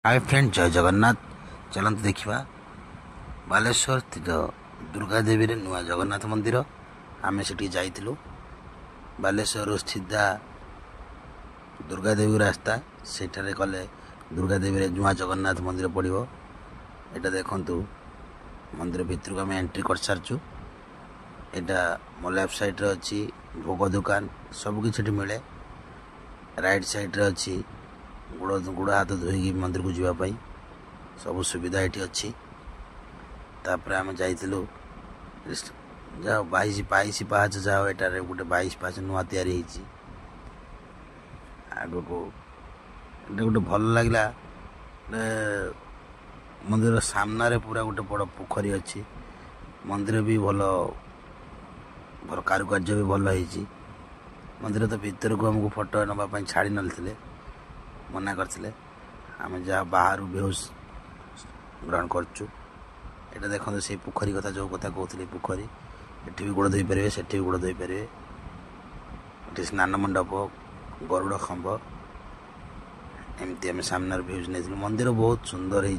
Hi friend, जय जगन्नाथ। चलते देखा बालेश्वर स्थित दुर्गा देवी रे नुआ जगन्नाथ मंदिर। आम से जाइलु बालेश्वर स्थित दुर्गा देवी रास्ता सेठारे कले दुर्गा देवी रे नुआ जगन्नाथ मंदिर पड़ो। यहाँ देखु मंदिर भितर को आम एंट्री कर सारचु। यहाँ मो लेफ्ट साइड रे अच्छी भोग दुकान सबकि मिले। राइट साइड रे अच्छी गुड़ हाथ धोईकी मंदिर को जावाई सब सुविधा ये अच्छी। तापर आम जाइलु जाओ 22 पाहाच जाओ। एटारे गोटे 22 पाहाच नुआ तैयारी आग को गोटे भल लगला। मंदिर सामने पूरा गोटे बड़ पोखरी अच्छी। मंदिर भी भल भल कारुकार्य भी भल है। मंदिर तो भीतर को हमको फोटो नापी छाड़ी नलते मना करते। आम जहाँ बाहर बेहोश ग्रहण करचु। यहाँ देखते से पोखरी कथा जो कथा कहते पोखरी एटी भी गोड़ धोई पारे से भी गोड़ धोई पारे। ये स्नान मंडप गरुड़ खंभ एमती आम सामने भ्यूज नहीं। मंदिर बहुत सुंदर है।